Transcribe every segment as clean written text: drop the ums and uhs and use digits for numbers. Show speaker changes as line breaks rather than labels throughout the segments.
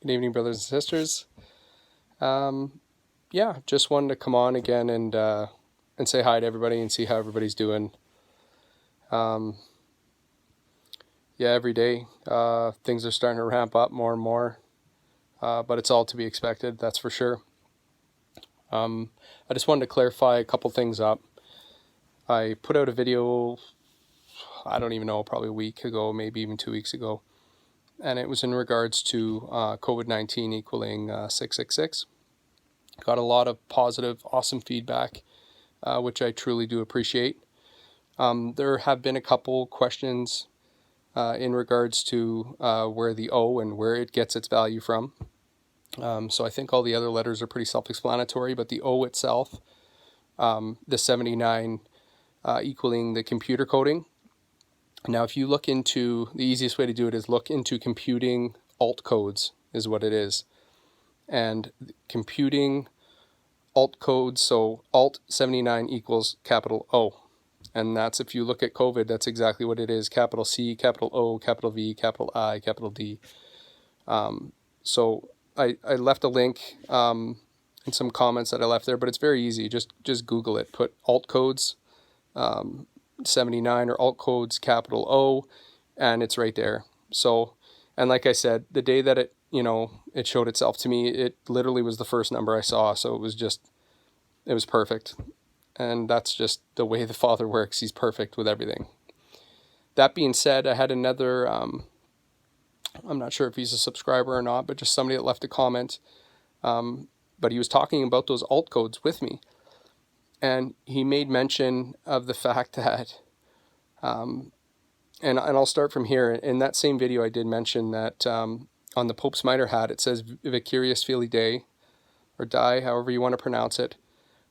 Good evening, brothers and sisters. Yeah, just wanted to come on again and say hi to everybody and see how everybody's doing. Yeah, every day things are starting to ramp up more and more, but it's all to be expected, that's for sure. I just wanted to clarify a couple things up. I put out a video, I don't even know, probably a week ago, maybe even 2 weeks ago, and it was in regards to COVID-19 equaling 666. Got a lot of positive, awesome feedback, which I truly do appreciate. There have been a couple questions in regards to where the O and where it gets its value from. So I think all the other letters are pretty self-explanatory, but the O itself, the 79 equaling the computer coding. Now, if you look into, the easiest way to do it is look into computing alt codes is what it is. And computing alt codes, so alt 79 equals capital O. And that's, if you look at COVID, that's exactly what it is. Capital C, capital O, capital V, capital I, capital D. So I left a link in some comments that I left there, but it's very easy. Just Google it. Put alt codes 79 or alt codes capital O, and it's right there. So, and like I said, the day that it showed itself to me, it literally was the first number I saw. So it was perfect. And that's just the way the Father works. He's perfect with everything. That being said, I had another, I'm not sure if he's a subscriber or not, but just somebody that left a comment. But he was talking about those alt codes with me. And he made mention of the fact that, and I'll start from here. In that same video, I did mention that on the Pope's Mitre hat, it says Vicarius Filii Dei, or Die, however you want to pronounce it.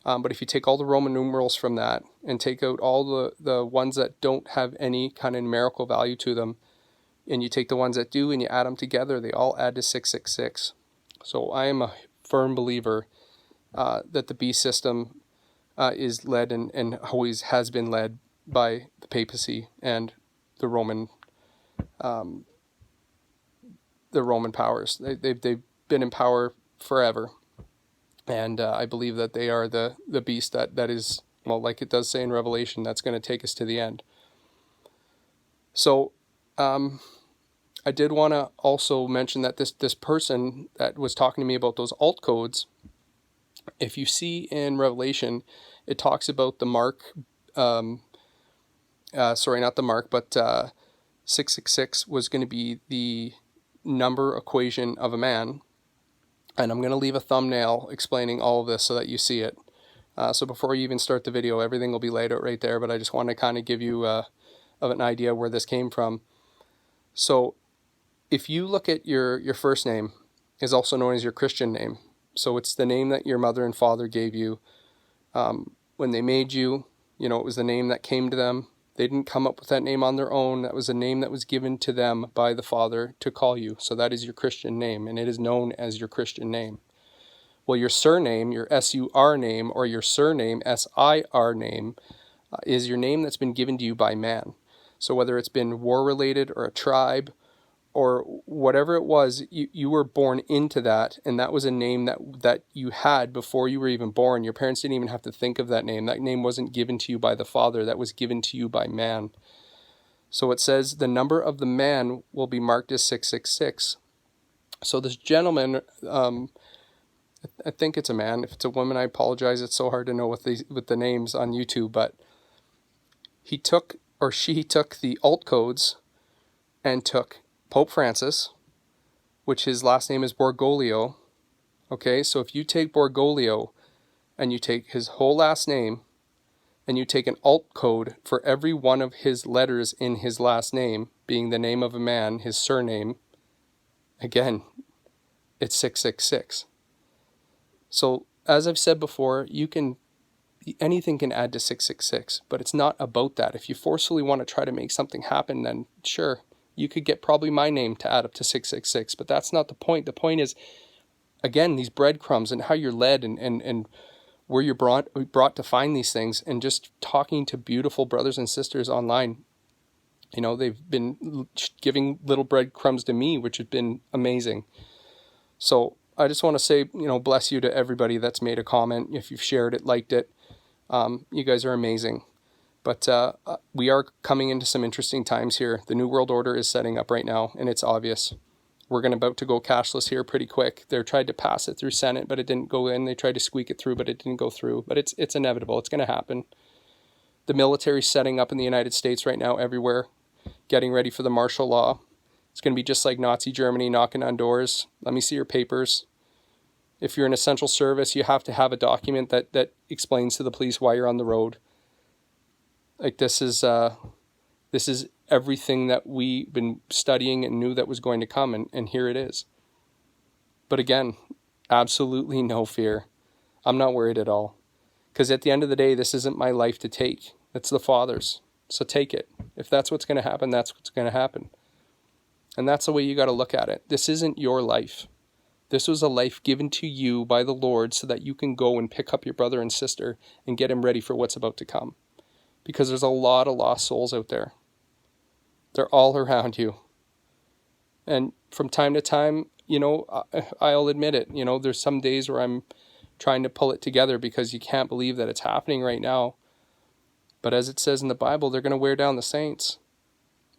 But if you take all the Roman numerals from that and take out all the ones that don't have any kind of numerical value to them, and you take the ones that do and you add them together, they all add to 666. So I am a firm believer that the beast system is led and always has been led by the papacy and the Roman powers. They've been in power forever. And I believe that they are the beast that is, well, like it does say in Revelation, that's going to take us to the end. So I did want to also mention that this person that was talking to me about those alt codes, if you see in Revelation, it talks about the mark, not the mark, but 666 was going to be the number equation of a man. And I'm going to leave a thumbnail explaining all of this so that you see it. So before you even start the video, everything will be laid out right there, but I just want to kind of give you of an idea where this came from. So if you look at your first name, is also known as your Christian name. So it's the name that your mother and father gave you when they made you. It was the name that came to them. They didn't come up with that name on their own. That was a name that was given to them by the Father to call you. So that is your Christian name, and it is known as your Christian name. Well, your surname, your S-U-R name, or your surname, S-I-R name, is your name that's been given to you by man. So whether it's been war-related or a tribe or whatever it was, you were born into that, and that was a name that you had before you were even born. Your parents didn't even have to think of that name. That name wasn't given to you by the Father. That was given to you by man. So it says the number of the man will be marked as 666. So this gentleman, I think it's a man. If it's a woman, I apologize. It's so hard to know with the names on YouTube. But she took the alt codes and took Pope Francis, which his last name is Bergoglio. Okay, so if you take Bergoglio and you take his whole last name and you take an alt code for every one of his letters in his last name, being the name of a man, his surname, again, it's 666. So as I've said before, anything can add to 666, but it's not about that. If you forcefully want to try to make something happen, then sure, you could get probably my name to add up to 666, but that's not the point. The point is, again, these breadcrumbs and how you're led and where you're brought to find these things, and just talking to beautiful brothers and sisters online. They've been giving little breadcrumbs to me, which has been amazing. So I just want to say, bless you to everybody that's made a comment. If you've shared it, liked it, you guys are amazing. But we are coming into some interesting times here. The New World Order is setting up right now, and it's obvious. We're about to go cashless here pretty quick. They tried to pass it through Senate, but it didn't go in. They tried to squeak it through, but it didn't go through. But it's inevitable. It's going to happen. The military's setting up in the United States right now everywhere, getting ready for the martial law. It's going to be just like Nazi Germany, knocking on doors. Let me see your papers. If you're an essential service, you have to have a document that explains to the police why you're on the road. Like this is everything that we've been studying and knew that was going to come, and here it is. But again, absolutely no fear. I'm not worried at all. Because at the end of the day, this isn't my life to take. It's the Father's. So take it. If that's what's going to happen, that's what's going to happen. And that's the way you got to look at it. This isn't your life. This was a life given to you by the Lord so that you can go and pick up your brother and sister and get him ready for what's about to come. Because there's a lot of lost souls out there. They're all around you. And from time to time, I'll admit it, there's some days where I'm trying to pull it together because you can't believe that it's happening right now. But as it says in the Bible, they're going to wear down the saints.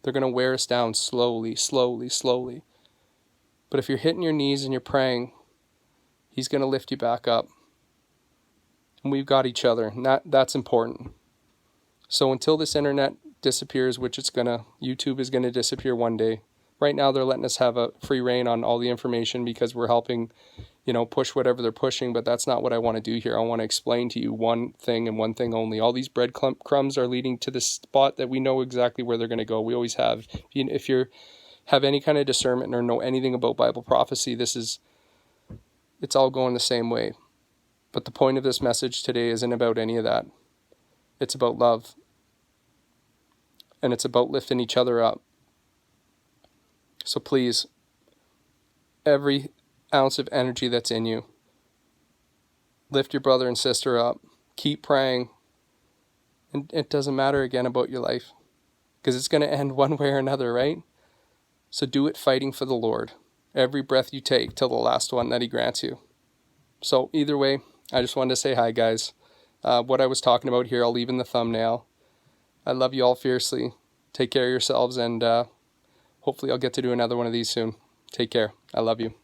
They're going to wear us down slowly, slowly, slowly. But if you're hitting your knees and you're praying, he's going to lift you back up. And we've got each other, and that's important. So until this internet disappears, which YouTube is going to disappear one day. Right now they're letting us have a free reign on all the information because we're helping, push whatever they're pushing, but that's not what I want to do here. I want to explain to you one thing and one thing only. All these breadcrumbs are leading to the spot that we know exactly where they're going to go. We always have. If you have any kind of discernment or know anything about Bible prophecy, it's all going the same way. But the point of this message today isn't about any of that. It's about love. And it's about lifting each other up. So please, every ounce of energy that's in you, lift your brother and sister up. Keep praying. And it doesn't matter again about your life, because it's going to end one way or another, right? So do it fighting for the Lord. Every breath you take till the last one that he grants you. So either way, I just wanted to say hi, guys. What I was talking about here, I'll leave in the thumbnail. I love you all fiercely. Take care of yourselves, and hopefully I'll get to do another one of these soon. Take care. I love you.